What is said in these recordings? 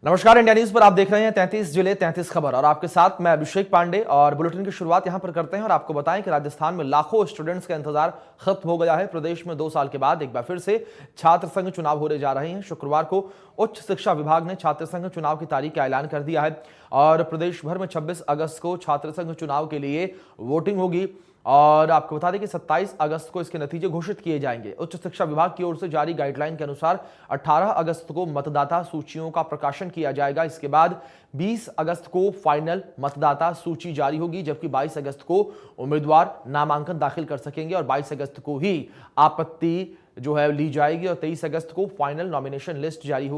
नमस्कार, India news पर आप देख रहे हैं 33 जिले 33 खबर और आपके साथ मैं अभिषेक पांडे। और बुलेटिन की शुरुआत यहां पर करते हैं और आपको बताएं कि राजस्थान में लाखों स्टूडेंट्स का इंतजार खत्म हो गया है। प्रदेश में 2 साल के बाद एक बार फिर से छात्र संघ चुनाव होने जा रहे हैं। शुक्रवार को उच्च शिक्षा विभाग ने छात्र संघ चुनाव की तारीख का ऐलान कर दिया है और प्रदेश भर में 26 अगस्त को छात्र संघ चुनाव के लिए वोटिंग होगी और आपको बता दें कि 27 अगस्त को इसके नतीजे घोषित किए जाएंगे। उच्च शिक्षा विभाग की ओर से जारी गाइडलाइन के अनुसार 18 अगस्त को मतदाता सूचियों का प्रकाशन किया जाएगा। इसके बाद 20 अगस्त को फाइनल मतदाता सूची जारी होगी, जबकि 22 अगस्त को उम्मीदवार नामांकन दाखिल कर सकेंगे और 22 अगस्त को ही आपत्ति जो है ली जाएगी और 23 अगस्त को फाइनल नॉमिनेशन लिस्ट जारी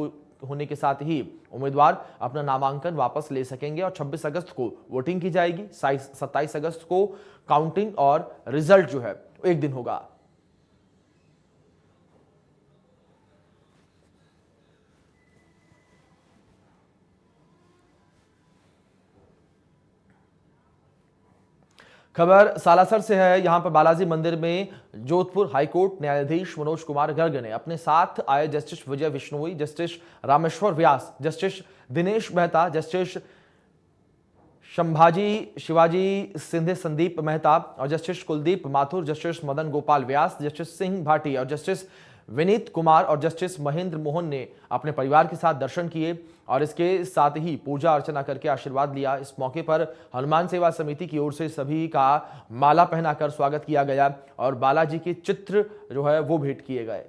होने के साथ ही उम्मीदवार अपना नामांकन वापस ले सकेंगे और 26 अगस्त को वोटिंग की जाएगी। 27 अगस्त को काउंटिंग और रिजल्ट जो है एक दिन होगा। खबर सालासर से है। यहां पर बालाजी मंदिर में जोधपुर हाईकोर्ट न्यायाधीश मनोज कुमार गर्ग ने अपने साथ आए जस्टिस विजय विश्नोई, जस्टिस रामेश्वर व्यास, जस्टिस दिनेश मेहता, जस्टिस संभाजी शिवाजी सिंधे संदीप मेहता और जस्टिस कुलदीप माथुर, जस्टिस मदन गोपाल व्यास, जस्टिस सिंह भाटी और जस्टिस विनीत कुमार और जस्टिस महेंद्र मोहन ने अपने परिवार के साथ दर्शन किए और इसके साथ ही पूजा अर्चना करके आशीर्वाद लिया। इस मौके पर हनुमान सेवा समिति की ओर से सभी का माला पहनाकर स्वागत किया गया और बालाजी के चित्र जो है वो भेंट किए गए।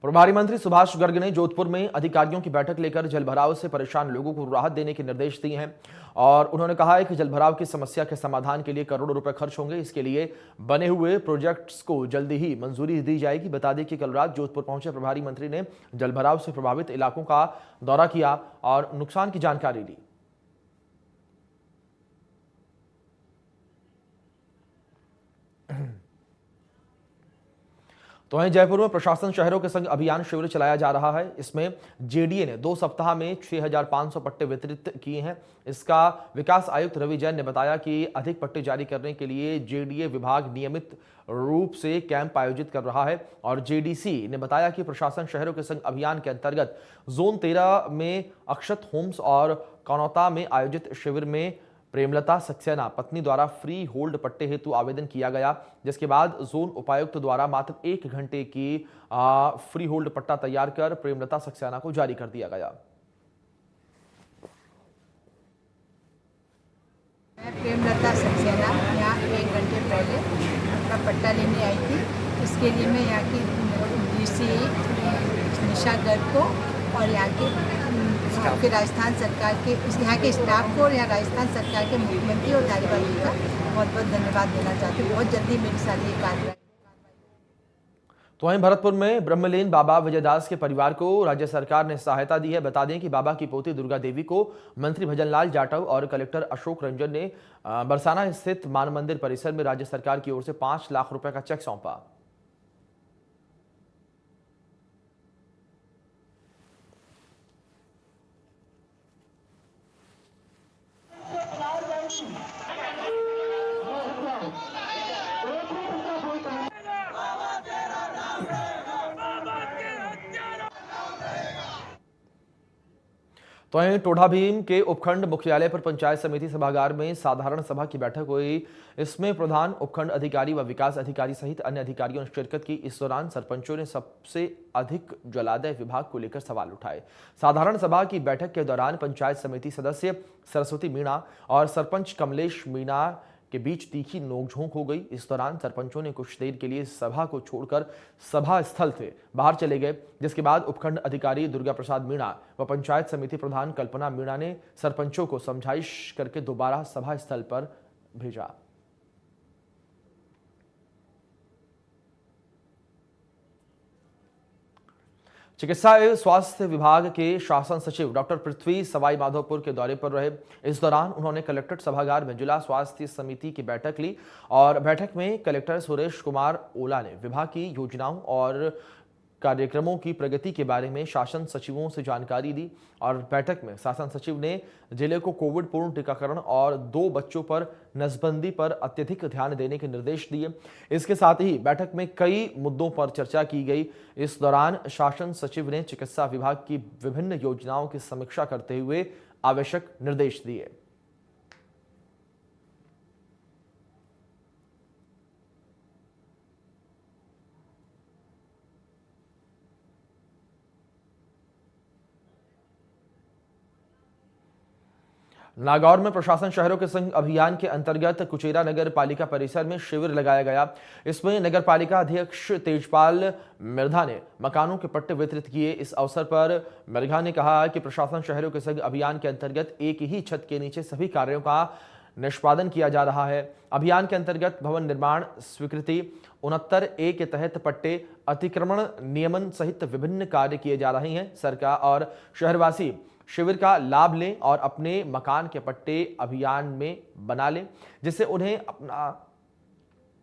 प्रभारी मंत्री सुभाष गर्ग ने जोधपुर में अधिकारियों की बैठक लेकर जलभराव से परेशान लोगों को राहत देने के निर्देश दिए हैं और उन्होंने कहा है कि जलभराव की समस्या के समाधान के लिए करोड़ों रुपए खर्च होंगे। इसके लिए बने हुए प्रोजेक्ट्स को जल्दी ही मंजूरी दी जाएगी। बता दें कि कल रात जोधपुर पहुंचे प्रभारी मंत्री ने जलभराव से प्रभावित इलाकों का दौरा किया और नुकसान की जानकारी ली। तो वहीं जयपुर में प्रशासन शहरों के संग अभियान शिविर चलाया जा रहा है। इसमें जेडीए ने 2 सप्ताह में 6,500 पट्टे वितरित किए हैं। इसका विकास आयुक्त रवि जैन ने बताया कि अधिक पट्टे जारी करने के लिए जेडीए विभाग नियमित रूप से कैंप आयोजित कर रहा है और जेडीसी ने बताया कि प्रशासन शहरों के संग अभियान के अंतर्गत जोन 13 में अक्षत होम्स और कनौता में आयोजित शिविर में प्रेमलता सक्सेना पत्नी द्वारा फ्री होल्ड पट्टे हेतु आवेदन किया गया, जिसके बाद जोन उपायुक्त द्वारा मात्र 1 घंटे की फ्री होल्ड पट्टा तैयार कर प्रेमलता सक्सेना को जारी कर दिया गया। मैं प्रेमलता सक्सेना यहाँ 1 घंटे पहले अपना पट्टा लेने आई थी। इसके लिए मैं यहाँ की डीसी निशा गर्ग को और यहाँ के राजस्थान सरकार के यहाँ के स्टाफ को और यहाँ राजस्थान सरकार के मुख्यमंत्री और धारीवाल जी का बहुत बहुत धन्यवाद देना चाहती हूँ। बहुत जल्दी मेरे साथ ये कार्रवाई। तो वहीं भरतपुर में ब्रह्मलीन बाबा विजयदास के परिवार को राज्य सरकार ने सहायता दी है। बता दें कि बाबा की पोती दुर्गा देवी को मंत्री भजनलाल जाटव और कलेक्टर अशोक रंजन ने बरसाना स्थित मान मंदिर परिसर में राज्य सरकार की ओर से 5 लाख रुपए का चेक सौंपा। तो वहीं टोढ़ा भीम के उपखंड मुख्यालय पर पंचायत समिति सभागार में साधारण सभा की बैठक हुई। इसमें प्रधान उपखंड अधिकारी व विकास अधिकारी सहित अन्य अधिकारियों ने शिरकत की। इस दौरान सरपंचों ने सबसे अधिक जलादाय विभाग को लेकर सवाल उठाए। साधारण सभा की बैठक के दौरान पंचायत समिति सदस्य सरस्वती मीणा और सरपंच कमलेश मीणा के बीच तीखी नोकझोंक हो गई। इस दौरान सरपंचों ने कुछ देर के लिए सभा को छोड़कर सभा स्थल से बाहर चले गए, जिसके बाद उपखंड अधिकारी दुर्गा प्रसाद मीणा व पंचायत समिति प्रधान कल्पना मीणा ने सरपंचों को समझाइश करके दोबारा सभा स्थल पर भेजा। चिकित्सा एवं स्वास्थ्य विभाग के शासन सचिव डॉक्टर पृथ्वी सवाई माधोपुर के दौरे पर रहे। इस दौरान उन्होंने कलेक्ट्रेट सभागार में जिला स्वास्थ्य समिति की बैठक ली और बैठक में कलेक्टर सुरेश कुमार ओला ने विभाग की योजनाओं और कार्यक्रमों की प्रगति के बारे में शासन सचिवों से जानकारी दी और बैठक में शासन सचिव ने जिले को कोविड पूर्ण टीकाकरण और 2 बच्चों पर नसबंदी पर अत्यधिक ध्यान देने के निर्देश दिए। इसके साथ ही बैठक में कई मुद्दों पर चर्चा की गई। इस दौरान शासन सचिव ने चिकित्सा विभाग की विभिन्न योजनाओं की समीक्षा करते हुए आवश्यक निर्देश दिए। नागौर में प्रशासन शहरों के संग अभियान के अंतर्गत कुचेरा नगर पालिका परिसर में शिविर लगाया गया। इसमें नगर पालिका अध्यक्ष तेजपाल मिर्धा ने मकानों के पट्टे वितरित किए। इस अवसर पर मिर्धा ने कहा कि प्रशासन शहरों के संग अभियान के अंतर्गत एक ही छत के नीचे सभी कार्यों का निष्पादन किया जा रहा है। अभियान के अंतर्गत भवन निर्माण स्वीकृति 69A के तहत पट्टे अतिक्रमण नियमन सहित विभिन्न कार्य किए जा रहे हैं। सरकार और शहरवासी शिविर का लाभ लें और अपने मकान के पट्टे अभियान में बना लें, जिससे उन्हें अपना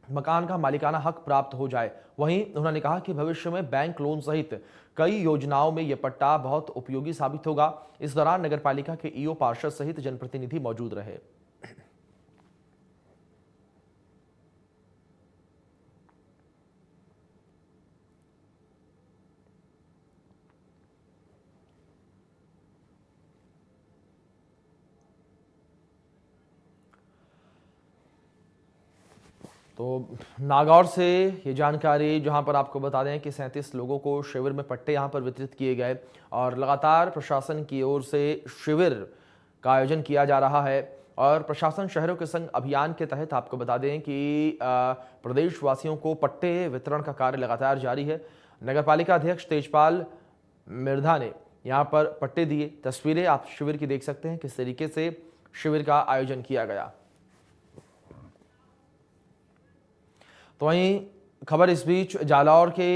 मकान का मालिकाना हक प्राप्त हो जाए। वहीं उन्होंने कहा कि भविष्य में बैंक लोन सहित कई योजनाओं में यह पट्टा बहुत उपयोगी साबित होगा। इस दौरान नगरपालिका के ईओ पार्षद सहित जनप्रतिनिधि मौजूद रहे। तो नागौर से ये जानकारी, जहां पर आपको बता दें कि 37 लोगों को शिविर में पट्टे यहां पर वितरित किए गए और लगातार प्रशासन की ओर से शिविर का आयोजन किया जा रहा है। और प्रशासन शहरों के संग अभियान के तहत आपको बता दें कि प्रदेशवासियों को पट्टे वितरण का कार्य लगातार जारी है। नगरपालिका अध्यक्ष तेजपाल मिर्धा ने यहाँ पर पट्टे दिए। तस्वीरें आप शिविर की देख सकते हैं, किस तरीके से शिविर का आयोजन किया गया। तो वहीं खबर इस बीच जालौर के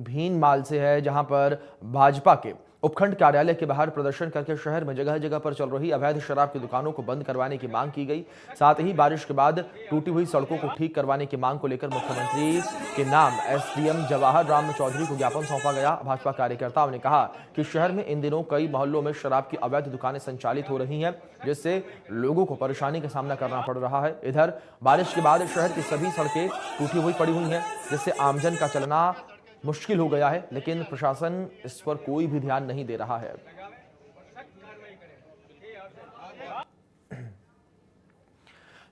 भीनमाल से है, जहां पर भाजपा के उपखंड कार्यालय के बाहर प्रदर्शन करके शहर में जगह जगह पर चल रही अवैध शराब की दुकानों को बंद करवाने की मांग की गई। साथ ही बारिश के बाद टूटी हुई सड़कों को ठीक करवाने की मांग को लेकर मुख्यमंत्री के नाम एसडीएम जवाहर राम चौधरी को ज्ञापन सौंपा गया। भाजपा कार्यकर्ताओं ने कहा कि शहर में इन दिनों कई मोहल्लों में शराब की अवैध दुकानें संचालित हो रही हैं, जिससे लोगों को परेशानी का सामना करना पड़ रहा है। इधर बारिश के बाद शहर की सभी सड़कें टूटी हुई पड़ी हुई हैं, जिससे आमजन का चलना मुश्किल हो गया है, लेकिन प्रशासन इस पर कोई भी ध्यान नहीं दे रहा है।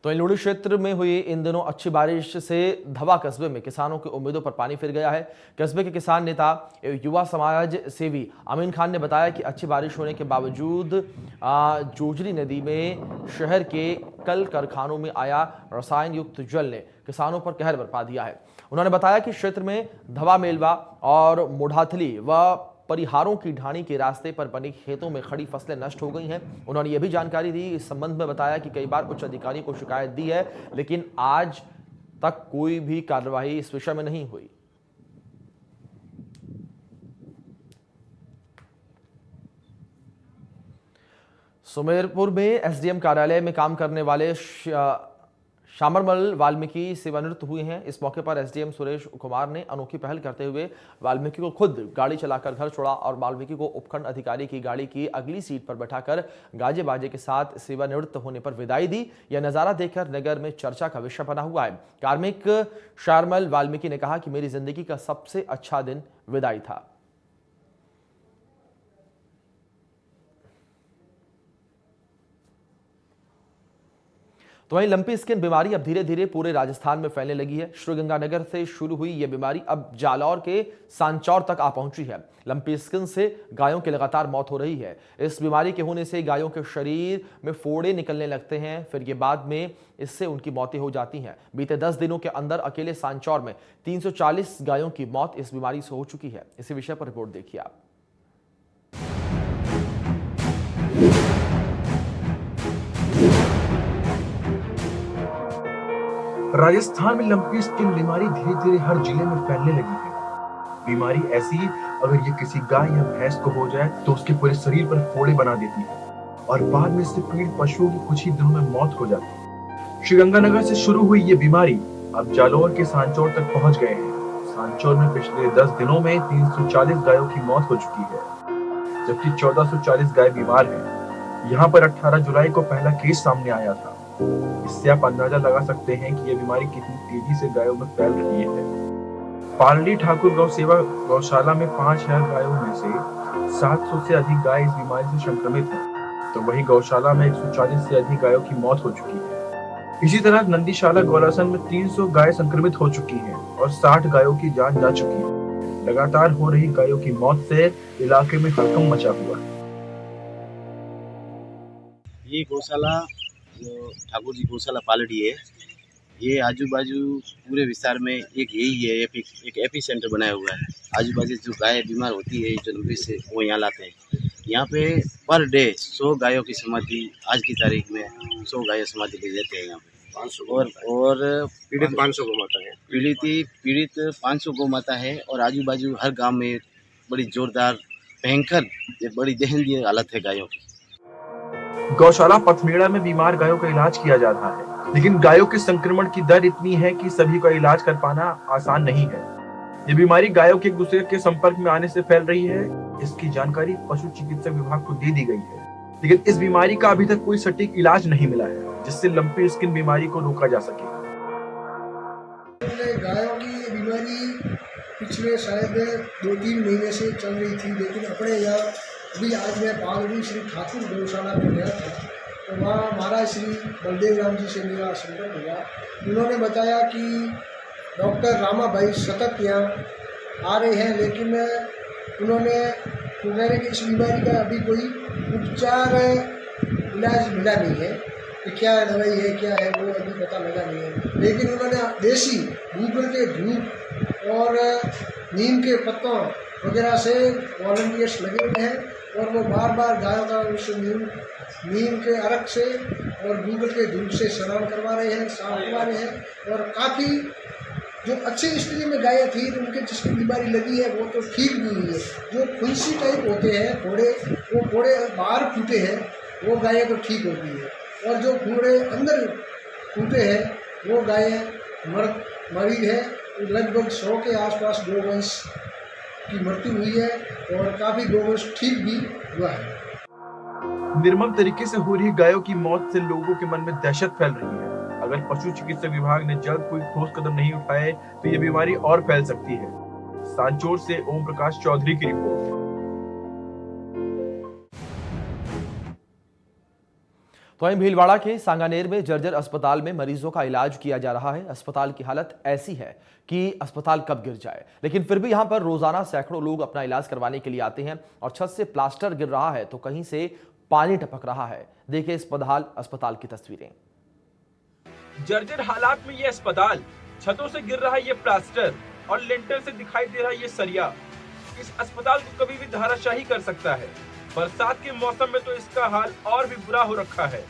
तो इंलोडी क्षेत्र में हुई इन दिनों अच्छी बारिश से धवा कस्बे में किसानों की उम्मीदों पर पानी फिर गया है। कस्बे के किसान नेता एवं युवा समाज सेवी अमीन खान ने बताया कि अच्छी बारिश होने के बावजूद जोजरी नदी में शहर के कल कारखानों में आया रसायन युक्त जल ने किसानों पर कहर बरपा दिया है। उन्होंने बताया कि क्षेत्र में धवा मेलवा और मुढ़ाथली व परिहारों की ढाणी के रास्ते पर बनी खेतों में खड़ी फसलें नष्ट हो गई हैं। उन्होंने यह भी जानकारी दी। इस संबंध में बताया कि कई बार उच्च अधिकारियों को शिकायत दी है, लेकिन आज तक कोई भी कार्रवाई इस विषय में नहीं हुई। सुमेरपुर में एसडीएम कार्यालय में काम करने वाले श्यामरमल वाल्मीकि सेवानिवृत्त हुए हैं। इस मौके पर एसडीएम सुरेश कुमार ने अनोखी पहल करते हुए वाल्मीकि को खुद गाड़ी चलाकर घर छोड़ा और वाल्मीकि को उपखंड अधिकारी की गाड़ी की अगली सीट पर बैठाकर गाजे बाजे के साथ सेवानिवृत्त होने पर विदाई दी। यह नजारा देखकर नगर में चर्चा का विषय बना हुआ है। कार्मिक श्यामरमल वाल्मीकि ने कहा कि मेरी जिंदगी का सबसे अच्छा दिन विदाई था। तो वहीं लंपी स्किन बीमारी अब धीरे धीरे पूरे राजस्थान में फैलने लगी है। श्रीगंगानगर से शुरू हुई यह बीमारी अब जालौर के सांचौर तक आ पहुंची है। लंपी स्किन से गायों की लगातार मौत हो रही है। इस बीमारी के होने से गायों के शरीर में फोड़े निकलने लगते हैं, फिर ये बाद में इससे उनकी मौतें हो जाती हैं। बीते 10 दिनों के अंदर अकेले सांचौर में 340 गायों की मौत इस बीमारी से हो चुकी है। इसी विषय पर रिपोर्ट देखिए आप। राजस्थान में लंपी स्किन बीमारी धीरे धीरे हर जिले में फैलने लगी है। बीमारी ऐसी, अगर ये किसी गाय या भैंस को हो जाए तो उसके पूरे शरीर पर फोड़े बना देती है और बाद में इससे पीड़ित पशुओं की कुछ ही दिनों में मौत हो जाती है। श्रीगंगानगर से शुरू हुई ये बीमारी अब जालौर के सांचौर तक पहुंच गए हैं। सांचौर में पिछले 10 दिनों में 340 गायों की मौत हो चुकी है, जबकि 1440 गाय बीमार हैं। यहाँ पर 18 जुलाई को पहला केस सामने आया था। इससे आप अंदाजा लगा सकते हैं कि यह बीमारी कितनी तेजी से गायों में फैल रही है। पालड़ी ठाकुर गौ सेवा गौशाला में 5000 गायों में से 700 से अधिक गाय इस बीमारी से संक्रमित हैं, तो वहीं गौशाला में 140 से अधिक गायों की मौत हो चुकी है। इसी तरह नंदीशाला गौरासन में 300 गाय संक्रमित हो चुकी हैं और 60 गायों की जान जा चुकी है। लगातार हो रही गायों की मौत से इलाके में हड़कंप मचा हुआ है। ये गौशाला ठाकुर जी गौशाला पालड़ी है। ये आजू बाजू पूरे विस्तार में एक यही है, एक एपी सेंटर बनाया हुआ है। आजू बाजू जो गाय बीमार होती है जो लंबी से वो यहाँ लाते हैं। यहाँ पे पर डे 100 गायों की समाधि, आज की तारीख में 100 गायों समाधि ले जाते हैं यहाँ पे। 500 और पीड़ित 500 गौ माता है। पीड़ित 500 गौ माता है और आजू बाजू हर गांव में बड़ी जोरदार भयंकर ये बड़ी दयनीय हालत है गायों की। गौशाला पथमेड़ा में बीमार गायों का इलाज किया जा रहा है, लेकिन गायों के संक्रमण की दर इतनी है कि सभी का इलाज कर पाना आसान नहीं है। ये बीमारी गायों के एक दूसरे के संपर्क में आने से फैल रही है। इसकी जानकारी पशु चिकित्सा विभाग को दे दी गई है, लेकिन इस बीमारी का अभी तक कोई सटीक इलाज नहीं मिला है जिससे लंपी स्किन बीमारी को रोका जा सके। गायों की ये बीमारी पिछले शायद 2-3 महीने से चल रही थी, लेकिन अपने यहाँ अभी आज मैं पालड़ी श्री ठाकुर गौशाला में गया था, तो वहाँ महाराज श्री बलदेव राम जी से मेरा संपर्क हुआ। उन्होंने बताया कि डॉक्टर रामा भाई सतत यहाँ आ रहे हैं, लेकिन उन्होंने कह रहे कि इस बीमारी का अभी कोई उपचार इलाज मिला नहीं है कि क्या दवाई है क्या है वो अभी पता लगा नहीं है। लेकिन उन्होंने देसी गोबर के धूप और नीम के पत्तों वगैरह से वॉलंटियर्स लगे हुए हैं और वो बार बार गायों का उस नीम के अर्क से और गोबर के धूप से स्नान करवा रहे हैं, साफ करवा रहे हैं। और काफ़ी जो अच्छी स्थिति में गायें थी उनके जिसकी बीमारी लगी है वो तो ठीक भी हुई है। जो फुंसी टाइप होते हैं फोड़े, वो फोड़े बाहर फूटे हैं, वो गायें तो ठीक होती है, और जो फोड़े अंदर फूटे हैं वो गायें मरी है। लगभग 100 के आसपास गोवंश की मृत्यु हुई है और काफ़ी गोवंश ठीक भी हुआ है। निर्मम तरीके से हो रही गायों की मौत से लोगों के मन में दहशत फैल रही है। अगर पशु चिकित्सा विभाग ने जल्द कोई ठोस कदम नहीं उठाए तो ये बीमारी और फैल सकती है। सांचौर से ओम प्रकाश चौधरी की रिपोर्ट। तो वहीं भीलवाड़ा के सांगानेर में जर्जर अस्पताल में मरीजों का इलाज किया जा रहा है। अस्पताल की हालत ऐसी है कि अस्पताल कब गिर जाए, लेकिन फिर भी यहां पर रोजाना सैकड़ों लोग अपना इलाज करवाने के लिए आते हैं और छत से प्लास्टर गिर रहा है तो कहीं से पानी टपक रहा है। देखिए इस बदहाल अस्पताल की तस्वीरें। जर्जर हालात में ये अस्पताल, छतों से गिर रहा है ये प्लास्टर और लेंटर से दिखाई दे रहा है ये सरिया। इस अस्पताल को कभी भी धराशायी कर सकता है। बरसात के मौसम में तो इसका हाल और भी बुरा हो रखा है।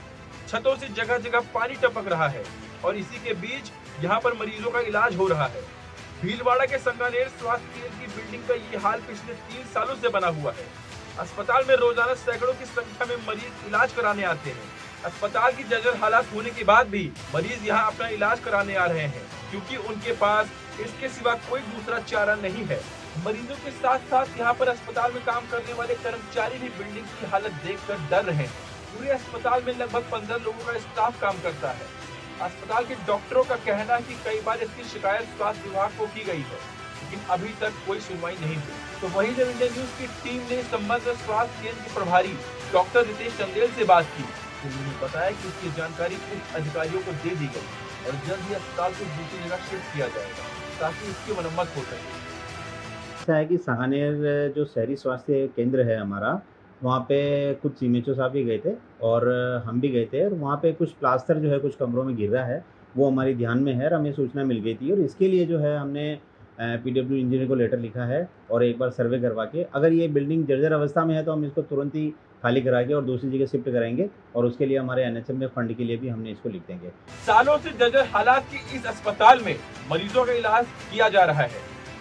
छतों से जगह जगह पानी टपक रहा है और इसी के बीच यहाँ पर मरीजों का इलाज हो रहा है। भीलवाड़ा के सांगानेर स्वास्थ्य केंद्र की बिल्डिंग का ये हाल पिछले 3 सालों से बना हुआ है। अस्पताल में रोजाना सैकड़ों की संख्या में मरीज इलाज कराने आते हैं। अस्पताल की जर्जर हालात होने के बाद भी मरीज यहाँ अपना इलाज कराने आ रहे हैं, क्योंकि उनके पास इसके सिवा कोई दूसरा चारा नहीं है। मरीजों के साथ साथ यहाँ पर अस्पताल में काम करने वाले कर्मचारी भी बिल्डिंग की हालत देखकर डर रहे हैं। पूरे अस्पताल में लगभग 15 लोगों का स्टाफ काम करता है। अस्पताल के डॉक्टरों का कहना है कि कई बार इसकी शिकायत स्वास्थ्य विभाग को की गई है, लेकिन अभी तक कोई सुनवाई नहीं हुई। तो वहीं जब इंडिया न्यूज की टीम ने समग्र स्वास्थ्य केंद्र के प्रभारी डॉक्टर रितेश चंदेल से बात की तो उन्होंने बताया कि इसकी जानकारी उच्च अधिकारियों को दे दी गई और जल्द ही अस्पताल को दूसरी जगह शिफ्ट किया जाएगा ताकि इसकी मरम्मत हो सके। ऐसा है कि सांगानेर जो शहरी स्वास्थ्य केंद्र है हमारा, वहाँ पे कुछ सीमेचो साहब भी गए थे और हम भी गए थे और वहाँ पे कुछ प्लास्टर जो है कुछ कमरों में गिर रहा है, वो हमारी ध्यान में है और हमें सूचना मिल गई थी और इसके लिए जो है हमने पीडब्ल्यू इंजीनियर को लेटर लिखा है और एक बार सर्वे करवा के अगर ये बिल्डिंग जर्जर अवस्था में है तो हम इसको तुरंत ही खाली करा के और दूसरी जगह शिफ्ट कराएंगे और उसके लिए हमारे एनएचएम में फंड के लिए भी हमने इसको लिख देंगे। सालों से जर्जर हालात की इस अस्पताल में मरीजों का इलाज किया जा रहा है।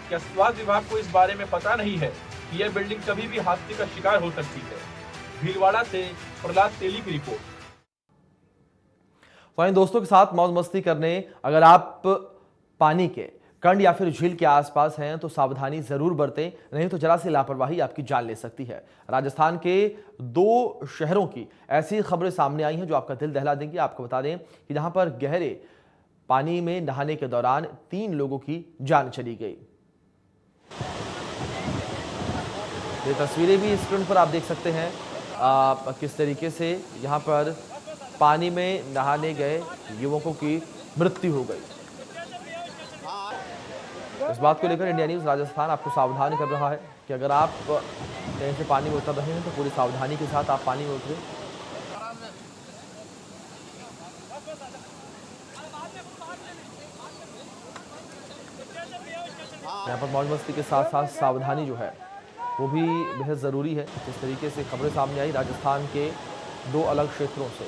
क्या स्वास्थ्य विभाग को इस बारे में पता नहीं है कि यह बिल्डिंग कभी भी हादसे का शिकार हो सकती है? भीलवाड़ा से प्रहलाद तेली की रिपोर्ट। वहीं दोस्तों के साथ मौज मस्ती करने अगर आप पानी के कंड या फिर झील के आसपास हैं तो सावधानी जरूर बरतें, नहीं तो जरा सी लापरवाही आपकी जान ले सकती है। राजस्थान के 2 शहरों की ऐसी खबरें सामने आई हैं जो आपका दिल दहला देंगी। आपको बता दें कि जहां पर गहरे पानी में नहाने के दौरान 3 लोगों की जान चली गई। ये तस्वीरें भी स्क्रीन पर आप देख सकते हैं किस तरीके से यहां पर पानी में नहाने गए युवकों की मृत्यु हो गई। इस बात को लेकर इंडिया न्यूज़ राजस्थान आपको सावधान कर रहा है कि अगर आप कहीं से पानी में उतर रहे हैं तो पूरी सावधानी के साथ आप पानी में उतरें। यहाँ पर मौज मस्ती के साथ साथ सावधानी जो है वो भी बेहद ज़रूरी है। जिस तरीके से खबरें सामने आई राजस्थान के 2 अलग क्षेत्रों से।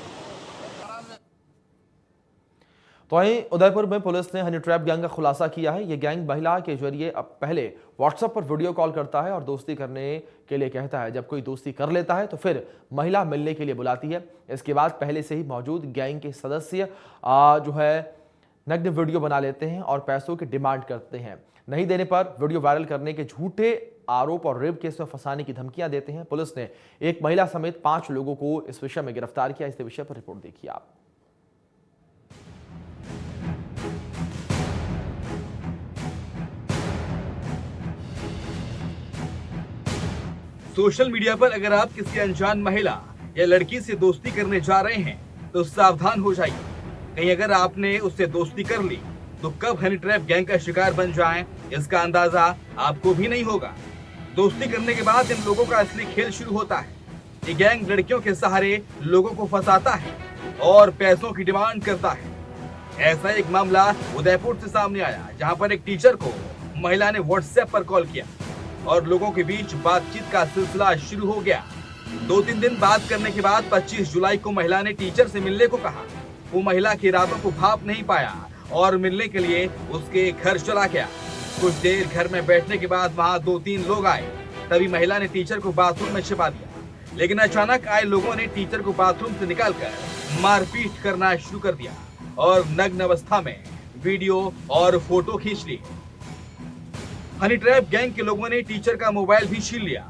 तो वहीं उदयपुर में पुलिस ने हनी ट्रैप गैंग का खुलासा किया है। ये गैंग महिला के जरिए अब पहले व्हाट्सएप पर वीडियो कॉल करता है और दोस्ती करने के लिए कहता है। जब कोई दोस्ती कर लेता है तो फिर महिला मिलने के लिए बुलाती है। इसके बाद पहले से ही मौजूद गैंग के सदस्य जो है नग्न वीडियो बना लेते हैं और पैसों की डिमांड करते हैं। नहीं देने पर वीडियो वायरल करने के झूठे आरोप और रेप केस में फंसाने की धमकियां देते हैं। पुलिस ने एक महिला समेत 5 लोगों को इस विषय में गिरफ्तार किया। इस विषय पर रिपोर्ट देखिए आप। सोशल मीडिया पर अगर आप किसी अनजान महिला या लड़की से दोस्ती करने जा रहे हैं तो सावधान हो जाइए। कहीं अगर आपने उससे दोस्ती कर ली तो कब हनी ट्रैप गैंग का शिकार बन जाएं, इसका अंदाजा आपको भी नहीं होगा। दोस्ती करने के बाद इन लोगों का असली खेल शुरू होता है। ये गैंग लड़कियों के सहारे लोगों को फंसाता है और पैसों की डिमांड करता है। ऐसा एक मामला उदयपुर से सामने आया, जहां पर एक टीचर को महिला ने व्हाट्सएप पर कॉल किया और लोगों के बीच बातचीत का सिलसिला शुरू हो गया। 2-3 दिन बात करने के बाद 25 जुलाई को महिला ने टीचर से मिलने को कहा। वो महिला के इरादों को भाप नहीं पाया और मिलने के लिए उसके घर चला गया। कुछ देर घर में बैठने के बाद वहां 2-3 लोग आए। तभी महिला ने टीचर को बाथरूम में छिपा दिया, लेकिन अचानक आए लोगों ने टीचर को बाथरूम से निकालकर मारपीट करना शुरू कर दिया और नग्न अवस्था में वीडियो और फोटो खींच लिए। हनी ट्रैप गैंग के लोगों ने टीचर का मोबाइल भी छीन लिया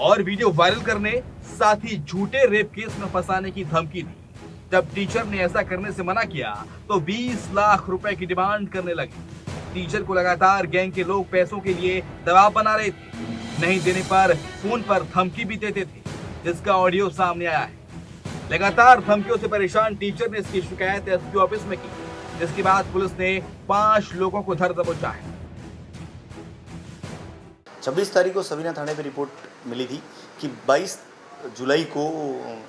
और वीडियो वायरल करने, साथ ही झूठे रेप केस में फंसाने की धमकी दी। जब टीचर ने ऐसा करने से मना किया तो 20 लाख रुपए की डिमांड करने लगे। टीचर को लगातार गैंग के लोग पैसों के लिए दबाव बना रहे थे। नहीं देने पर फोन पर धमकी भी देते थे, जिसका ऑडियो सामने आया है। लगातार धमकियों से परेशान टीचर ने इसकी शिकायत एसपी ऑफिस में की, जिसके बाद पुलिस ने 5 लोगों को धर दबोचा है। 26 तारीख को सवीना थाने पे रिपोर्ट मिली थी कि 22 जुलाई को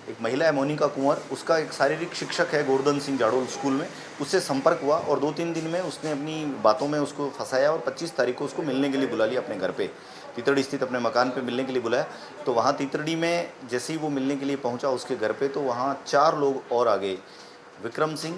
एक महिला है मोनिका कुंवर, उसका एक शारीरिक शिक्षक है गोवर्धन सिंह जाड़ोल स्कूल में, उससे संपर्क हुआ और 2-3 दिन में उसने अपनी बातों में उसको फंसाया और 25 तारीख को उसको मिलने के लिए बुला लिया अपने घर पे, तीतरड़ी स्थित अपने मकान पे मिलने के लिए बुलाया। तो वहाँ तीतरड़ी में जैसे ही वो मिलने के लिए पहुँचा उसके घर पे, तो वहाँ 4 लोग और आ गए। विक्रम सिंह,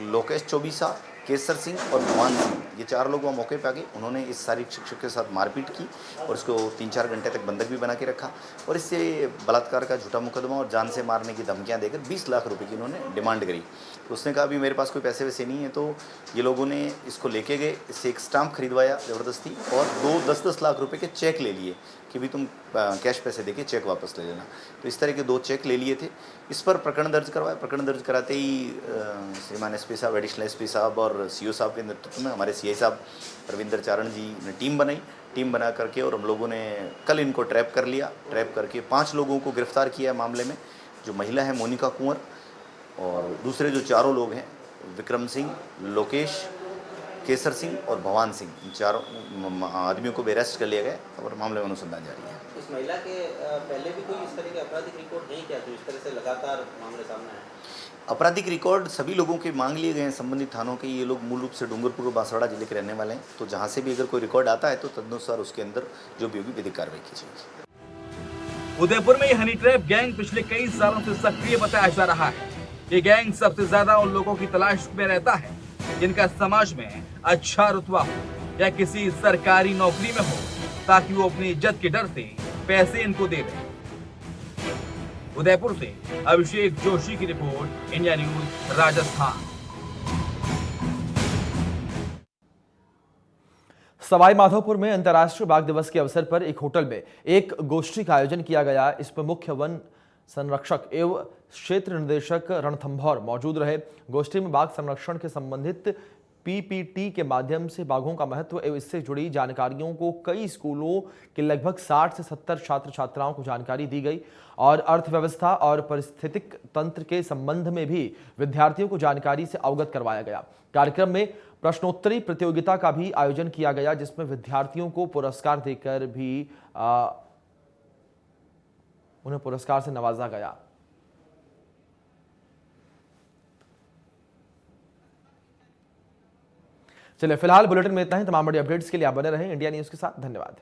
लोकेश चौबीसा, केसर सिंह और भगवान सिंह, ये 4 लोग वहाँ मौके पे आ गए। उन्होंने इस शारीरिक शिक्षक के साथ मारपीट की और उसको 3-4 घंटे तक बंधक भी बना के रखा और इससे बलात्कार का झूठा मुकदमा और जान से मारने की धमकियां देकर 20 लाख रुपए की इन्होंने डिमांड करी। तो उसने कहा अभी मेरे पास कोई पैसे वैसे नहीं है। तो ये लोगों ने इसको लेके गए, इससे एक स्टाम्प खरीदवाया ज़बरदस्ती और 10-10 लाख रुपए के चेक ले लिए कि भी तुम कैश पैसे देके चेक वापस ले लेना। तो इस तरह के 2 चेक ले लिए थे। इस पर प्रकरण दर्ज करवाया। प्रकरण दर्ज कराते ही श्रीमान एसपी साहब, एडिशनल एसपी साहब और सीओ साहब के नेतृत्व में हमारे सीआई साहब रविंदर चारण जी ने टीम बनाई। टीम बना करके और हम लोगों ने कल इनको ट्रैप कर लिया। ट्रैप करके 5 लोगों को गिरफ्तार किया है मामले में। जो महिला है मोनिका कुंवर और दूसरे जो 4 लोग हैं विक्रम सिंह, लोकेश, केसर सिंह और भगवान सिंह, इन 4 आदमियों को भी अरेस्ट कर लिया गया और मामले में अनुसंधान जारी है। इस महिला के पहले भी कोई इस तरह के आपराधिक रिकॉर्ड नहीं किया, तो इस तरह से लगातार मामले सामने आए। आपराधिक रिकॉर्ड सभी लोगों के मांग लिए गए हैं संबंधित थानों के। ये लोग मूल रूप से डूंगरपुर और बांसवाड़ा जिले के रहने वाले हैं। तो जहाँ से भी अगर कोई रिकॉर्ड आता है तो तदनुसार उसके अंदर जो भी होगी विधिक कार्रवाई की जाएगी। उदयपुर में हनी ट्रैप गैंग पिछले कई सालों से सक्रिय बताया जा रहा है। ये गैंग सबसे ज्यादा उन लोगों की तलाश में रहता है जिनका समाज में अच्छा रुतबा हो या किसी सरकारी नौकरी में हो, ताकि वो अपनी इज्जत के डर से पैसे इनको दे दें। उदयपुर से अभिषेक जोशी की report, India news Rajasthan. Sawai Madhopur में अंतर्राष्ट्रीय बाघ दिवस के अवसर पर एक होटल में एक गोष्ठी का आयोजन किया गया। इसमें मुख्य वन संरक्षक एवं क्षेत्र निदेशक रणथंभौर मौजूद रहे। गोष्ठी में बाघ संरक्षण के संबंधित पीपीटी के माध्यम से बाघों का महत्व एवं इससे जुड़ी जानकारियों को कई स्कूलों के लगभग 60 से 70 छात्र छात्राओं को जानकारी दी गई और अर्थव्यवस्था और पारिस्थितिक तंत्र के संबंध में भी विद्यार्थियों को जानकारी से अवगत करवाया गया। कार्यक्रम में प्रश्नोत्तरी प्रतियोगिता का भी आयोजन किया गया, जिसमें विद्यार्थियों को पुरस्कार देकर भी उन्हें पुरस्कार से नवाजा गया। चलिए, फिलहाल बुलेटिन में इतना ही। तमाम बड़ी अपडेट्स के लिए आप बने रहें इंडिया न्यूज के साथ। धन्यवाद।